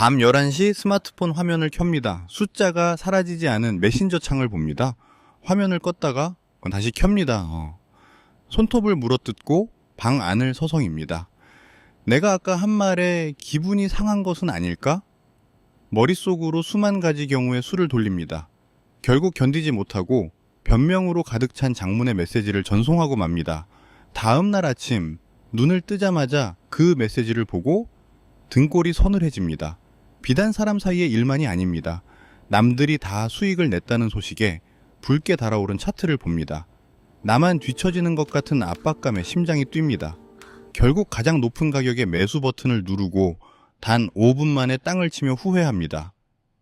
밤 11시 스마트폰 화면을 켭니다. 숫자가 사라지지 않은 메신저 창을 봅니다. 화면을 껐다가 다시 켭니다. 손톱을 물어뜯고 방 안을 서성입니다. 내가 아까 한 말에 기분이 상한 것은 아닐까? 머릿속으로 수만 가지 경우의 수를 돌립니다. 결국 견디지 못하고 변명으로 가득 찬 장문의 메시지를 전송하고 맙니다. 다음 날 아침 눈을 뜨자마자 그 메시지를 보고 등골이 서늘해집니다. 비단 사람 사이의 일만이 아닙니다. 남들이 다 수익을 냈다는 소식에 붉게 달아오른 차트를 봅니다. 나만 뒤처지는 것 같은 압박감에 심장이 뜁니다. 결국 가장 높은 가격의 매수 버튼을 누르고 단 5분 만에 땅을 치며 후회합니다.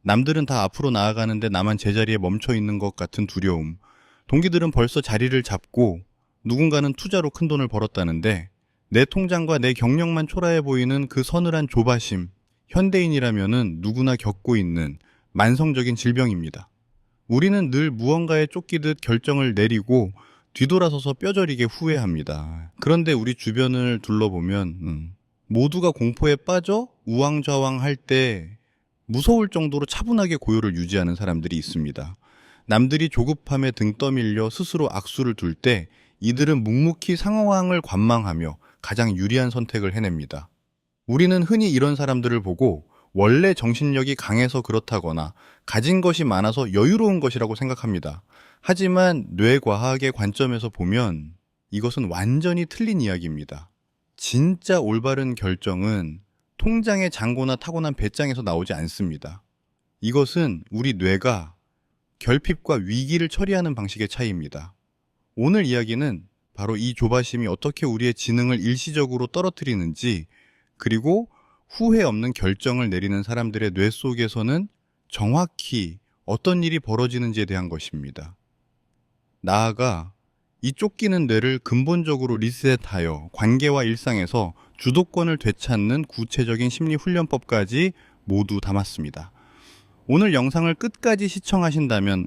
남들은 다 앞으로 나아가는데 나만 제자리에 멈춰 있는 것 같은 두려움. 동기들은 벌써 자리를 잡고 누군가는 투자로 큰 돈을 벌었다는데 내 통장과 내 경력만 초라해 보이는 그 서늘한 조바심. 현대인이라면은 누구나 겪고 있는 만성적인 질병입니다. 우리는 늘 무언가에 쫓기듯 결정을 내리고 뒤돌아서서 뼈저리게 후회합니다. 그런데 우리 주변을 둘러보면 모두가 공포에 빠져 우왕좌왕할 때 무서울 정도로 차분하게 고요를 유지하는 사람들이 있습니다. 남들이 조급함에 등 떠밀려 스스로 악수를 둘 때 이들은 묵묵히 상황을 관망하며 가장 유리한 선택을 해냅니다. 우리는 흔히 이런 사람들을 보고 원래 정신력이 강해서 그렇다거나 가진 것이 많아서 여유로운 것이라고 생각합니다. 하지만 뇌과학의 관점에서 보면 이것은 완전히 틀린 이야기입니다. 진짜 올바른 결정은 통장의 잔고나 타고난 배짱에서 나오지 않습니다. 이것은 우리 뇌가 결핍과 위기를 처리하는 방식의 차이입니다. 오늘 이야기는 바로 이 조바심이 어떻게 우리의 지능을 일시적으로 떨어뜨리는지, 그리고 후회 없는 결정을 내리는 사람들의 뇌 속에서는 정확히 어떤 일이 벌어지는지에 대한 것입니다. 나아가 이 쫓기는 뇌를 근본적으로 리셋하여 관계와 일상에서 주도권을 되찾는 구체적인 심리훈련법까지 모두 담았습니다. 오늘 영상을 끝까지 시청하신다면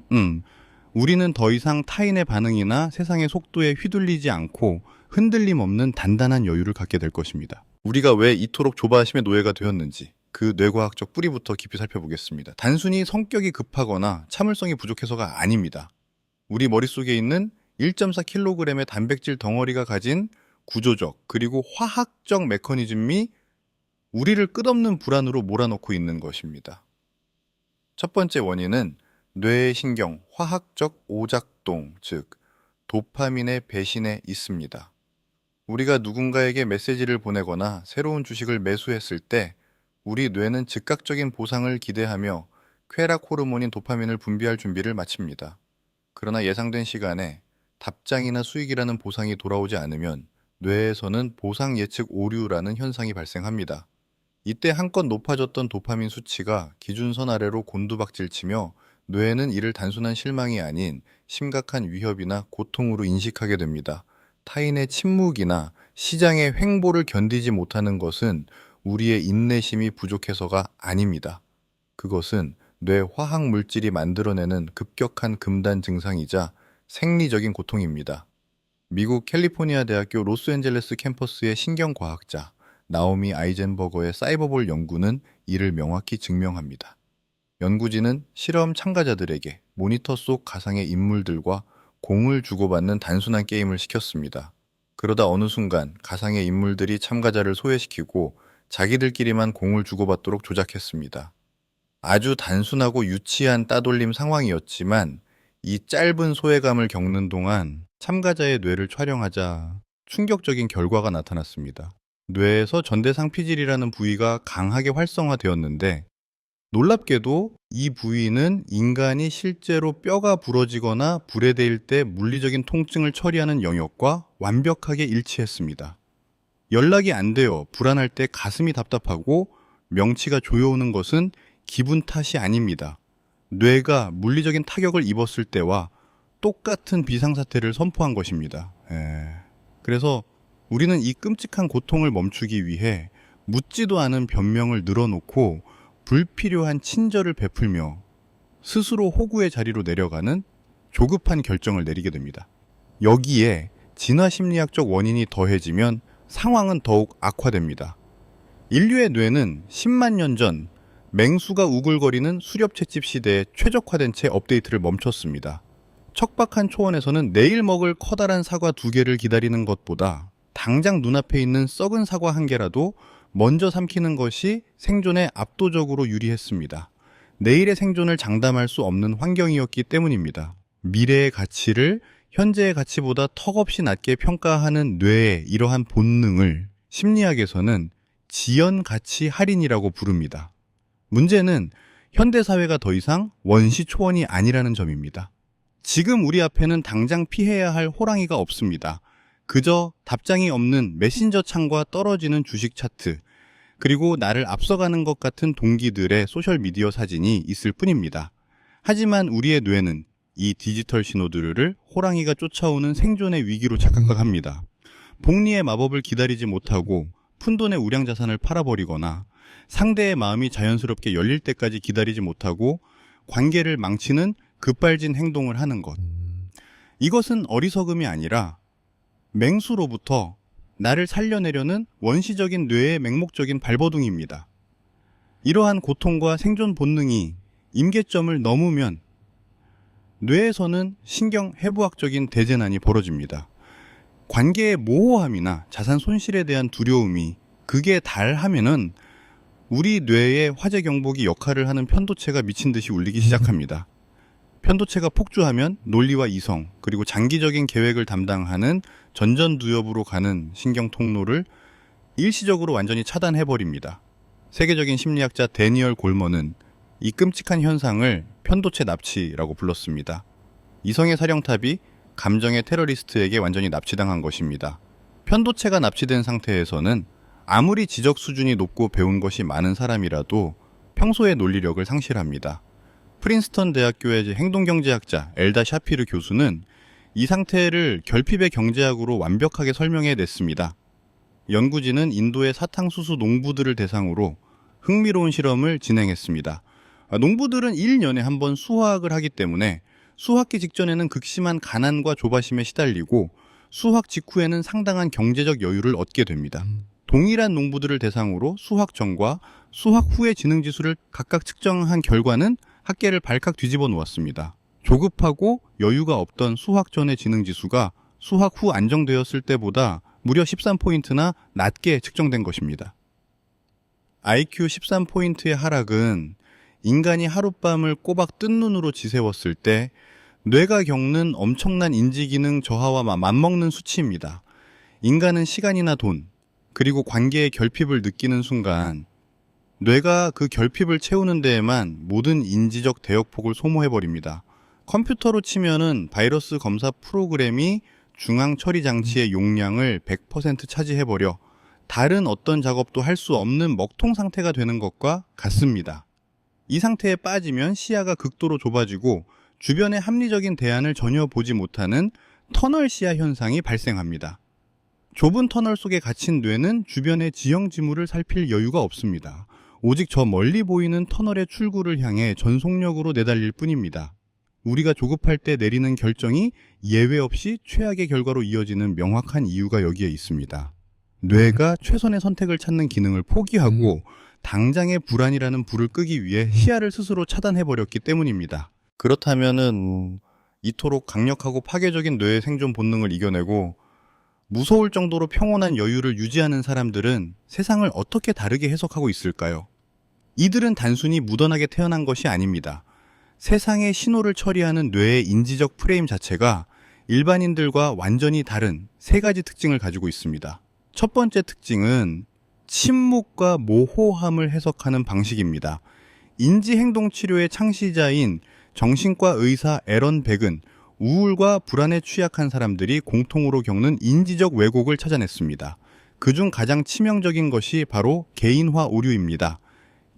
우리는 더 이상 타인의 반응이나 세상의 속도에 휘둘리지 않고 흔들림 없는 단단한 여유를 갖게 될 것입니다. 우리가 왜 이토록 조바심의 노예가 되었는지 그 뇌과학적 뿌리부터 깊이 살펴보겠습니다. 단순히 성격이 급하거나 참을성이 부족해서가 아닙니다. 우리 머릿속에 있는 1.4kg의 단백질 덩어리가 가진 구조적 그리고 화학적 메커니즘이 우리를 끝없는 불안으로 몰아넣고 있는 것입니다. 첫 번째 원인은 뇌의 신경, 화학적 오작동, 즉 도파민의 배신에 있습니다. 우리가 누군가에게 메시지를 보내거나 새로운 주식을 매수했을 때 우리 뇌는 즉각적인 보상을 기대하며 쾌락 호르몬인 도파민을 분비할 준비를 마칩니다. 그러나 예상된 시간에 답장이나 수익이라는 보상이 돌아오지 않으면 뇌에서는 보상 예측 오류라는 현상이 발생합니다. 이때 한껏 높아졌던 도파민 수치가 기준선 아래로 곤두박질치며 뇌는 이를 단순한 실망이 아닌 심각한 위협이나 고통으로 인식하게 됩니다. 타인의 침묵이나 시장의 횡보를 견디지 못하는 것은 우리의 인내심이 부족해서가 아닙니다. 그것은 뇌 화학 물질이 만들어내는 급격한 금단 증상이자 생리적인 고통입니다. 미국 캘리포니아 대학교 로스앤젤레스 캠퍼스의 신경과학자 나오미 아이젠버거의 사이버볼 연구는 이를 명확히 증명합니다. 연구진은 실험 참가자들에게 모니터 속 가상의 인물들과 공을 주고받는 단순한 게임을 시켰습니다. 그러다 어느 순간 가상의 인물들이 참가자를 소외시키고 자기들끼리만 공을 주고받도록 조작했습니다. 아주 단순하고 유치한 따돌림 상황이었지만 이 짧은 소외감을 겪는 동안 참가자의 뇌를 촬영하자 충격적인 결과가 나타났습니다. 뇌에서 전대상 피질이라는 부위가 강하게 활성화되었는데 놀랍게도 이 부위는 인간이 실제로 뼈가 부러지거나 불에 데일 때 물리적인 통증을 처리하는 영역과 완벽하게 일치했습니다. 연락이 안 되어 불안할 때 가슴이 답답하고 명치가 조여오는 것은 기분 탓이 아닙니다. 뇌가 물리적인 타격을 입었을 때와 똑같은 비상사태를 선포한 것입니다. 그래서 우리는 이 끔찍한 고통을 멈추기 위해 묻지도 않은 변명을 늘어놓고 불필요한 친절을 베풀며 스스로 호구의 자리로 내려가는 조급한 결정을 내리게 됩니다. 여기에 진화심리학적 원인이 더해지면 상황은 더욱 악화됩니다. 인류의 뇌는 10만 년 전 맹수가 우글거리는 수렵 채집 시대에 최적화된 채 업데이트를 멈췄습니다. 척박한 초원에서는 내일 먹을 커다란 사과 2개를 기다리는 것보다 당장 눈앞에 있는 썩은 사과 1개라도 먼저 삼키는 것이 생존에 압도적으로 유리했습니다. 내일의 생존을 장담할 수 없는 환경이었기 때문입니다. 미래의 가치를 현재의 가치보다 턱없이 낮게 평가하는 뇌의 이러한 본능을 심리학에서는 지연가치 할인이라고 부릅니다. 문제는 현대사회가 더 이상 원시 초원이 아니라는 점입니다. 지금 우리 앞에는 당장 피해야 할 호랑이가 없습니다. 그저 답장이 없는 메신저 창과 떨어지는 주식 차트, 그리고 나를 앞서가는 것 같은 동기들의 소셜미디어 사진이 있을 뿐입니다. 하지만 우리의 뇌는 이 디지털 신호들을 호랑이가 쫓아오는 생존의 위기로 착각합니다. 복리의 마법을 기다리지 못하고 푼돈의 우량자산을 팔아버리거나 상대의 마음이 자연스럽게 열릴 때까지 기다리지 못하고 관계를 망치는 급발진 행동을 하는 것. 이것은 어리석음이 아니라 맹수로부터 나를 살려내려는 원시적인 뇌의 맹목적인 발버둥입니다. 이러한 고통과 생존 본능이 임계점을 넘으면 뇌에서는 신경해부학적인 대재난이 벌어집니다. 관계의 모호함이나 자산 손실에 대한 두려움이 극에 달하면은 우리 뇌의 화재 경보기 역할을 하는 편도체가 미친 듯이 울리기 시작합니다. 편도체가 폭주하면 논리와 이성, 그리고 장기적인 계획을 담당하는 전전두엽으로 가는 신경 통로를 일시적으로 완전히 차단해버립니다. 세계적인 심리학자 데니얼 골먼은 이 끔찍한 현상을 편도체 납치라고 불렀습니다. 이성의 사령탑이 감정의 테러리스트에게 완전히 납치당한 것입니다. 편도체가 납치된 상태에서는 아무리 지적 수준이 높고 배운 것이 많은 사람이라도 평소의 논리력을 상실합니다. 프린스턴 대학교의 행동경제학자 엘다 샤피르 교수는 이 상태를 결핍의 경제학으로 완벽하게 설명해냈습니다. 연구진은 인도의 사탕수수 농부들을 대상으로 흥미로운 실험을 진행했습니다. 농부들은 1년에 한 번 수확을 하기 때문에 수확기 직전에는 극심한 가난과 조바심에 시달리고 수확 직후에는 상당한 경제적 여유를 얻게 됩니다. 동일한 농부들을 대상으로 수확 전과 수확 후의 지능지수를 각각 측정한 결과는 학계를 발칵 뒤집어 놓았습니다. 조급하고 여유가 없던 수학 전의 지능지수가 수학 후 안정되었을 때보다 무려 13포인트나 낮게 측정된 것입니다. IQ 13포인트의 하락은 인간이 하룻밤을 꼬박 뜬 눈으로 지새웠을 때 뇌가 겪는 엄청난 인지기능 저하와 맞먹는 수치입니다. 인간은 시간이나 돈, 그리고 관계의 결핍을 느끼는 순간 뇌가 그 결핍을 채우는 데에만 모든 인지적 대역폭을 소모해버립니다. 컴퓨터로 치면은 바이러스 검사 프로그램이 중앙 처리 장치의 용량을 100% 차지해버려 다른 어떤 작업도 할 수 없는 먹통 상태가 되는 것과 같습니다. 이 상태에 빠지면 시야가 극도로 좁아지고 주변의 합리적인 대안을 전혀 보지 못하는 터널 시야 현상이 발생합니다. 좁은 터널 속에 갇힌 뇌는 주변의 지형지물을 살필 여유가 없습니다. 오직 저 멀리 보이는 터널의 출구를 향해 전속력으로 내달릴 뿐입니다. 우리가 조급할 때 내리는 결정이 예외 없이 최악의 결과로 이어지는 명확한 이유가 여기에 있습니다. 뇌가 최선의 선택을 찾는 기능을 포기하고 당장의 불안이라는 불을 끄기 위해 시야를 스스로 차단해버렸기 때문입니다. 그렇다면은 이토록 강력하고 파괴적인 뇌의 생존 본능을 이겨내고 무서울 정도로 평온한 여유를 유지하는 사람들은 세상을 어떻게 다르게 해석하고 있을까요? 이들은 단순히 묻어나게 태어난 것이 아닙니다. 세상의 신호를 처리하는 뇌의 인지적 프레임 자체가 일반인들과 완전히 다른 3가지 특징을 가지고 있습니다. 첫 번째 특징은 침묵과 모호함을 해석하는 방식입니다. 인지행동치료의 창시자인 정신과 의사 에런 백은 우울과 불안에 취약한 사람들이 공통으로 겪는 인지적 왜곡을 찾아냈습니다. 그중 가장 치명적인 것이 바로 개인화 오류입니다.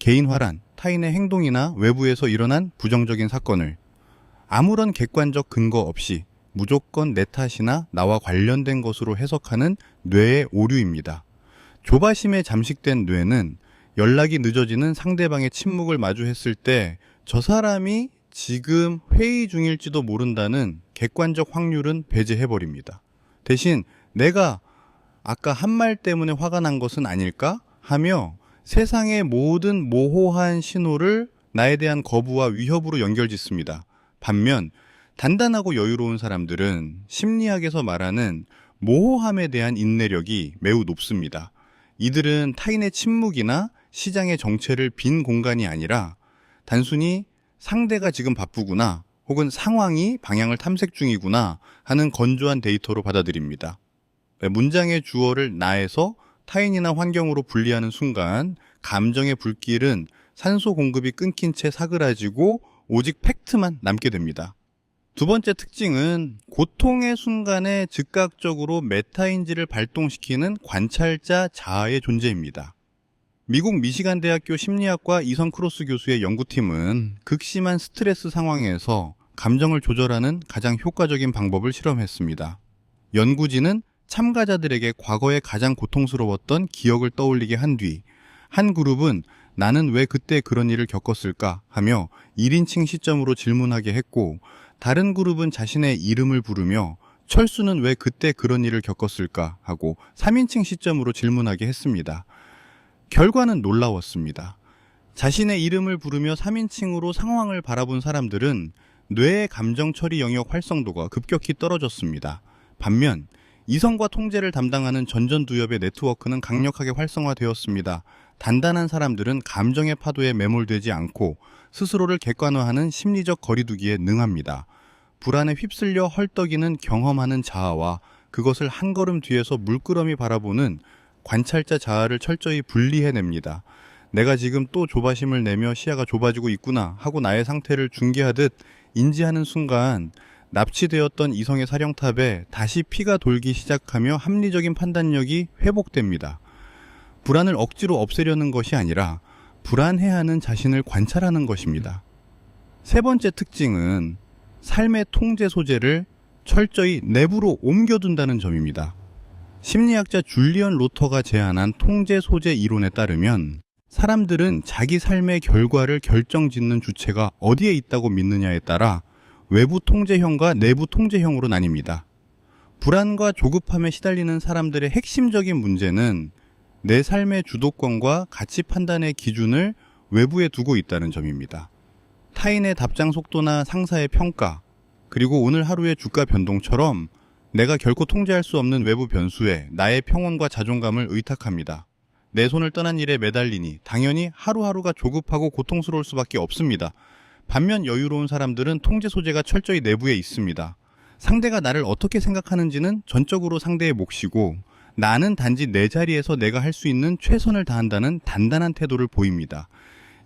개인화란 타인의 행동이나 외부에서 일어난 부정적인 사건을 아무런 객관적 근거 없이 무조건 내 탓이나 나와 관련된 것으로 해석하는 뇌의 오류입니다. 조바심에 잠식된 뇌는 연락이 늦어지는 상대방의 침묵을 마주했을 때 저 사람이 지금 회의 중일지도 모른다는 객관적 확률은 배제해버립니다. 대신 내가 아까 한 말 때문에 화가 난 것은 아닐까 하며 세상의 모든 모호한 신호를 나에 대한 거부와 위협으로 연결짓습니다. 반면 단단하고 여유로운 사람들은 심리학에서 말하는 모호함에 대한 인내력이 매우 높습니다. 이들은 타인의 침묵이나 시장의 정체를 빈 공간이 아니라 단순히 상대가 지금 바쁘구나 혹은 상황이 방향을 탐색 중이구나 하는 건조한 데이터로 받아들입니다. 문장의 주어를 나에서 타인이나 환경으로 분리하는 순간 감정의 불길은 산소 공급이 끊긴 채 사그라지고 오직 팩트만 남게 됩니다. 두 번째 특징은 고통의 순간에 즉각적으로 메타인지를 발동시키는 관찰자 자아의 존재입니다. 미국 미시간 대학교 심리학과 이선 크로스 교수의 연구팀은 극심한 스트레스 상황에서 감정을 조절하는 가장 효과적인 방법을 실험했습니다. 연구진은 참가자들에게 과거에 가장 고통스러웠던 기억을 떠올리게 한 뒤 한 그룹은 나는 왜 그때 그런 일을 겪었을까 하며 1인칭 시점으로 질문하게 했고, 다른 그룹은 자신의 이름을 부르며 철수는 왜 그때 그런 일을 겪었을까 하고 3인칭 시점으로 질문하게 했습니다. 결과는 놀라웠습니다. 자신의 이름을 부르며 3인칭으로 상황을 바라본 사람들은 뇌의 감정 처리 영역 활성도가 급격히 떨어졌습니다. 반면 이성과 통제를 담당하는 전전두엽의 네트워크는 강력하게 활성화되었습니다. 단단한 사람들은 감정의 파도에 매몰되지 않고 스스로를 객관화하는 심리적 거리두기에 능합니다. 불안에 휩쓸려 헐떡이는 경험하는 자아와 그것을 한 걸음 뒤에서 물끄러미 바라보는 관찰자 자아를 철저히 분리해냅니다. 내가 지금 또 조바심을 내며 시야가 좁아지고 있구나 하고 나의 상태를 중계하듯 인지하는 순간 납치되었던 이성의 사령탑에 다시 피가 돌기 시작하며 합리적인 판단력이 회복됩니다. 불안을 억지로 없애려는 것이 아니라 불안해하는 자신을 관찰하는 것입니다. 세 번째 특징은 삶의 통제 소재를 철저히 내부로 옮겨둔다는 점입니다. 심리학자 줄리언 로터가 제안한 통제 소재 이론에 따르면 사람들은 자기 삶의 결과를 결정짓는 주체가 어디에 있다고 믿느냐에 따라 외부 통제형과 내부 통제형으로 나뉩니다. 불안과 조급함에 시달리는 사람들의 핵심적인 문제는 내 삶의 주도권과 가치 판단의 기준을 외부에 두고 있다는 점입니다. 타인의 답장 속도나 상사의 평가, 그리고 오늘 하루의 주가 변동처럼 내가 결코 통제할 수 없는 외부 변수에 나의 평온과 자존감을 의탁합니다. 내 손을 떠난 일에 매달리니 당연히 하루하루가 조급하고 고통스러울 수밖에 없습니다. 반면 여유로운 사람들은 통제 소재가 철저히 내부에 있습니다. 상대가 나를 어떻게 생각하는지는 전적으로 상대의 몫이고, 나는 단지 내 자리에서 내가 할 수 있는 최선을 다한다는 단단한 태도를 보입니다.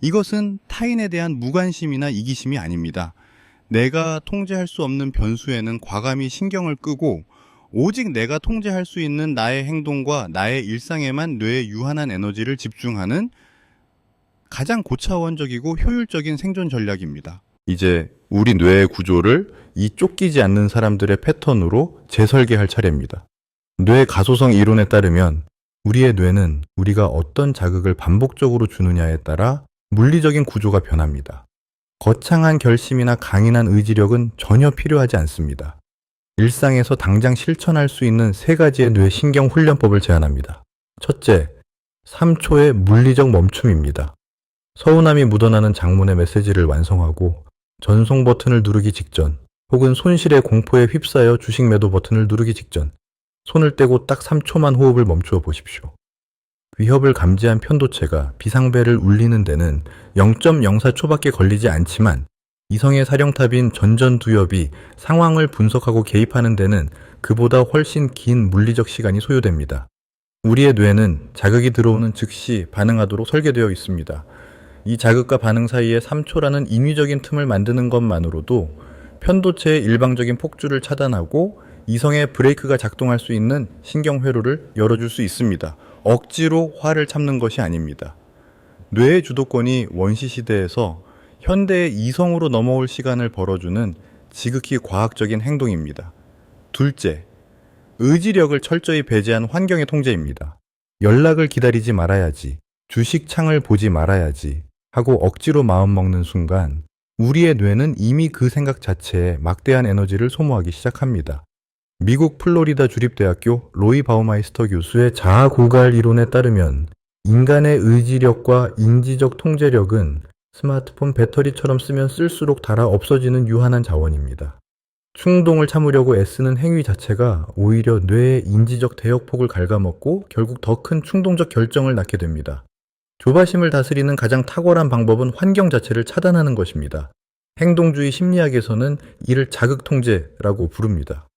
이것은 타인에 대한 무관심이나 이기심이 아닙니다. 내가 통제할 수 없는 변수에는 과감히 신경을 끄고 오직 내가 통제할 수 있는 나의 행동과 나의 일상에만 뇌의 유한한 에너지를 집중하는 가장 고차원적이고 효율적인 생존 전략입니다. 이제 우리 뇌의 구조를 이 쫓기지 않는 사람들의 패턴으로 재설계할 차례입니다. 뇌 가소성 이론에 따르면 우리의 뇌는 우리가 어떤 자극을 반복적으로 주느냐에 따라 물리적인 구조가 변합니다. 거창한 결심이나 강인한 의지력은 전혀 필요하지 않습니다. 일상에서 당장 실천할 수 있는 세 가지의 뇌 신경 훈련법을 제안합니다. 첫째, 3초의 물리적 멈춤입니다. 서운함이 묻어나는 장문의 메시지를 완성하고 전송 버튼을 누르기 직전, 혹은 손실의 공포에 휩싸여 주식 매도 버튼을 누르기 직전 손을 떼고 딱 3초만 호흡을 멈추어 보십시오. 위협을 감지한 편도체가 비상벨을 울리는 데는 0.04초밖에 걸리지 않지만 이성의 사령탑인 전전두엽이 상황을 분석하고 개입하는 데는 그보다 훨씬 긴 물리적 시간이 소요됩니다. 우리의 뇌는 자극이 들어오는 즉시 반응하도록 설계되어 있습니다. 이 자극과 반응 사이에 3초라는 인위적인 틈을 만드는 것만으로도 편도체의 일방적인 폭주를 차단하고 이성의 브레이크가 작동할 수 있는 신경회로를 열어줄 수 있습니다. 억지로 화를 참는 것이 아닙니다. 뇌의 주도권이 원시 시대에서 현대의 이성으로 넘어올 시간을 벌어주는 지극히 과학적인 행동입니다. 둘째, 의지력을 철저히 배제한 환경의 통제입니다. 연락을 기다리지 말아야지, 주식 창을 보지 말아야지 하고 억지로 마음먹는 순간 우리의 뇌는 이미 그 생각 자체에 막대한 에너지를 소모하기 시작합니다. 미국 플로리다 주립대학교 로이 바우마이스터 교수의 자아 고갈 이론에 따르면 인간의 의지력과 인지적 통제력은 스마트폰 배터리처럼 쓰면 쓸수록 닳아 없어지는 유한한 자원입니다. 충동을 참으려고 애쓰는 행위 자체가 오히려 뇌의 인지적 대역폭을 갉아먹고 결국 더 큰 충동적 결정을 낳게 됩니다. 조바심을 다스리는 가장 탁월한 방법은 환경 자체를 차단하는 것입니다. 행동주의 심리학에서는 이를 자극통제라고 부릅니다.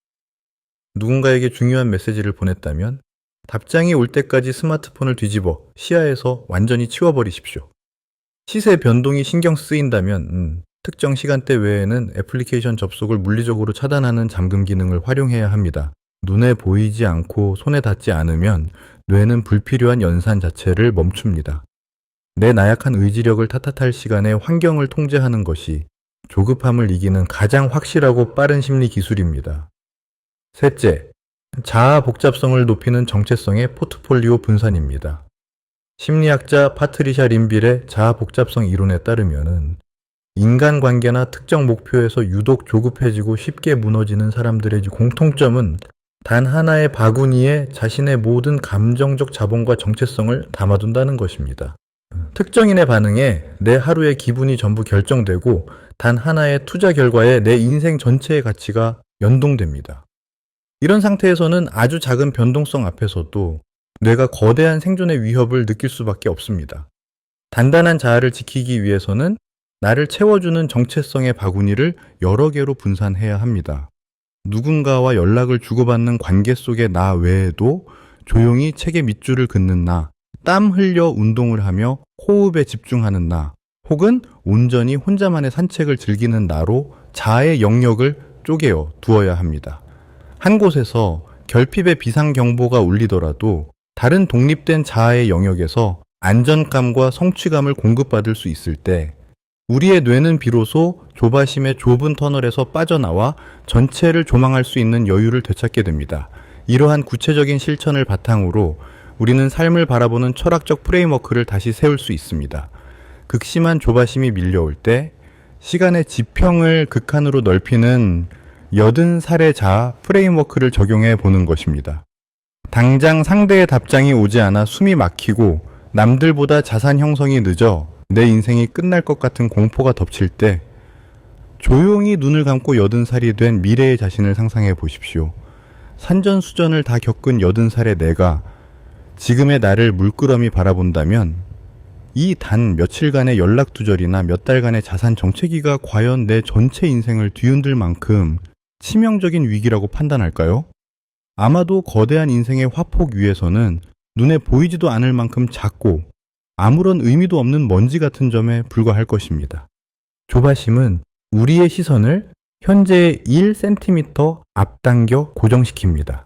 누군가에게 중요한 메시지를 보냈다면 답장이 올 때까지 스마트폰을 뒤집어 시야에서 완전히 치워버리십시오. 시세 변동이 신경 쓰인다면 특정 시간대 외에는 애플리케이션 접속을 물리적으로 차단하는 잠금 기능을 활용해야 합니다. 눈에 보이지 않고 손에 닿지 않으면 뇌는 불필요한 연산 자체를 멈춥니다. 내 나약한 의지력을 탓할 시간에 환경을 통제하는 것이 조급함을 이기는 가장 확실하고 빠른 심리 기술입니다. 셋째, 자아 복잡성을 높이는 정체성의 포트폴리오 분산입니다. 심리학자 파트리샤 림빌의 자아 복잡성 이론에 따르면 인간관계나 특정 목표에서 유독 조급해지고 쉽게 무너지는 사람들의 공통점은 단 하나의 바구니에 자신의 모든 감정적 자본과 정체성을 담아둔다는 것입니다. 특정인의 반응에 내 하루의 기분이 전부 결정되고 단 하나의 투자 결과에 내 인생 전체의 가치가 연동됩니다. 이런 상태에서는 아주 작은 변동성 앞에서도 뇌가 거대한 생존의 위협을 느낄 수밖에 없습니다. 단단한 자아를 지키기 위해서는 나를 채워주는 정체성의 바구니를 여러 개로 분산해야 합니다. 누군가와 연락을 주고받는 관계 속의 나 외에도 조용히 책의 밑줄을 긋는 나, 땀 흘려 운동을 하며 호흡에 집중하는 나, 혹은 온전히 혼자만의 산책을 즐기는 나로 자아의 영역을 쪼개어 두어야 합니다. 한 곳에서 결핍의 비상경보가 울리더라도 다른 독립된 자아의 영역에서 안전감과 성취감을 공급받을 수 있을 때 우리의 뇌는 비로소 조바심의 좁은 터널에서 빠져나와 전체를 조망할 수 있는 여유를 되찾게 됩니다. 이러한 구체적인 실천을 바탕으로 우리는 삶을 바라보는 철학적 프레임워크를 다시 세울 수 있습니다. 극심한 조바심이 밀려올 때 시간의 지평을 극한으로 넓히는 80살의 자아 프레임워크를 적용해 보는 것입니다. 당장 상대의 답장이 오지 않아 숨이 막히고 남들보다 자산 형성이 늦어 내 인생이 끝날 것 같은 공포가 덮칠 때 조용히 눈을 감고 80살이 된 미래의 자신을 상상해 보십시오. 산전수전을 다 겪은 80살의 내가 지금의 나를 물끄러미 바라본다면 이 단 며칠간의 연락두절이나 몇 달간의 자산 정체기가 과연 내 전체 인생을 뒤흔들 만큼 치명적인 위기라고 판단할까요? 아마도 거대한 인생의 화폭 위에서는 눈에 보이지도 않을 만큼 작고 아무런 의미도 없는 먼지 같은 점에 불과할 것입니다. 조바심은 우리의 시선을 현재의 1cm 앞당겨 고정시킵니다.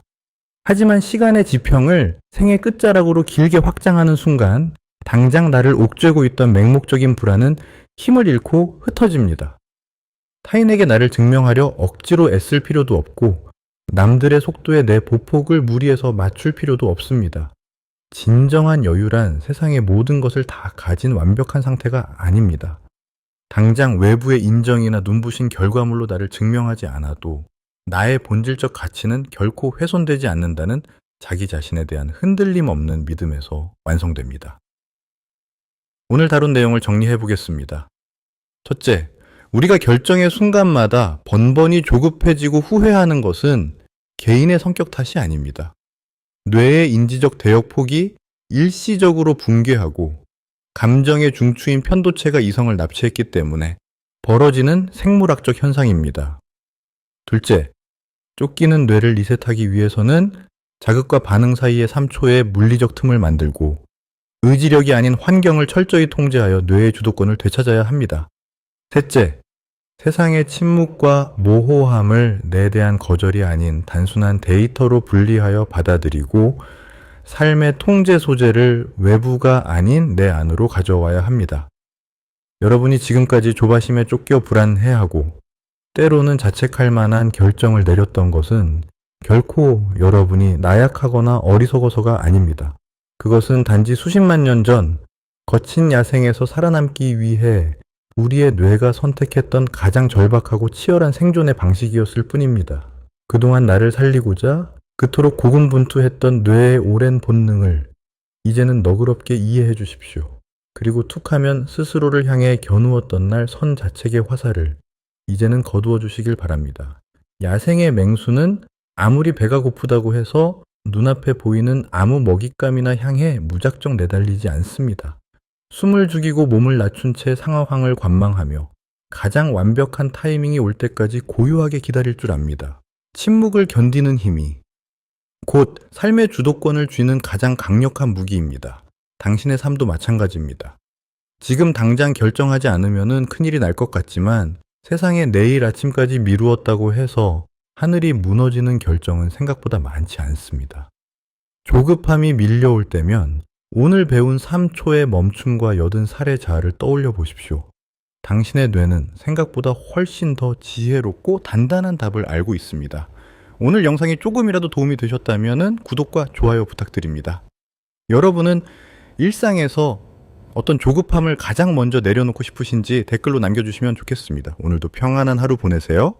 하지만 시간의 지평을 생의 끝자락으로 길게 확장하는 순간 당장 나를 옥죄고 있던 맹목적인 불안은 힘을 잃고 흩어집니다. 타인에게 나를 증명하려 억지로 애쓸 필요도 없고 남들의 속도에 내 보폭을 무리해서 맞출 필요도 없습니다. 진정한 여유란 세상의 모든 것을 다 가진 완벽한 상태가 아닙니다. 당장 외부의 인정이나 눈부신 결과물로 나를 증명하지 않아도 나의 본질적 가치는 결코 훼손되지 않는다는 자기 자신에 대한 흔들림 없는 믿음에서 완성됩니다. 오늘 다룬 내용을 정리해 보겠습니다. 첫째, 우리가 결정의 순간마다 번번이 조급해지고 후회하는 것은 개인의 성격 탓이 아닙니다. 뇌의 인지적 대역폭이 일시적으로 붕괴하고 감정의 중추인 편도체가 이성을 납치했기 때문에 벌어지는 생물학적 현상입니다. 둘째, 쫓기는 뇌를 리셋하기 위해서는 자극과 반응 사이의 3초의 물리적 틈을 만들고 의지력이 아닌 환경을 철저히 통제하여 뇌의 주도권을 되찾아야 합니다. 셋째, 세상의 침묵과 모호함을 내 대한 거절이 아닌 단순한 데이터로 분리하여 받아들이고 삶의 통제 소재를 외부가 아닌 내 안으로 가져와야 합니다. 여러분이 지금까지 조바심에 쫓겨 불안해하고 때로는 자책할 만한 결정을 내렸던 것은 결코 여러분이 나약하거나 어리석어서가 아닙니다. 그것은 단지 수십만 년 전 거친 야생에서 살아남기 위해 우리의 뇌가 선택했던 가장 절박하고 치열한 생존의 방식이었을 뿐입니다. 그동안 나를 살리고자 그토록 고군분투했던 뇌의 오랜 본능을 이제는 너그럽게 이해해 주십시오. 그리고 툭하면 스스로를 향해 겨누었던 날 선자책의 화살을 이제는 거두어 주시길 바랍니다. 야생의 맹수는 아무리 배가 고프다고 해서 눈앞에 보이는 아무 먹잇감이나 향해 무작정 내달리지 않습니다. 숨을 죽이고 몸을 낮춘 채 상하황을 관망하며 가장 완벽한 타이밍이 올 때까지 고요하게 기다릴 줄 압니다. 침묵을 견디는 힘이 곧 삶의 주도권을 쥐는 가장 강력한 무기입니다. 당신의 삶도 마찬가지입니다. 지금 당장 결정하지 않으면 큰일이 날 것 같지만 세상에 내일 아침까지 미루었다고 해서 하늘이 무너지는 결정은 생각보다 많지 않습니다. 조급함이 밀려올 때면 오늘 배운 3초의 멈춤과 80살의 자아를 떠올려 보십시오. 당신의 뇌는 생각보다 훨씬 더 지혜롭고 단단한 답을 알고 있습니다. 오늘 영상이 조금이라도 도움이 되셨다면 구독과 좋아요 부탁드립니다. 여러분은 일상에서 어떤 조급함을 가장 먼저 내려놓고 싶으신지 댓글로 남겨주시면 좋겠습니다. 오늘도 평안한 하루 보내세요.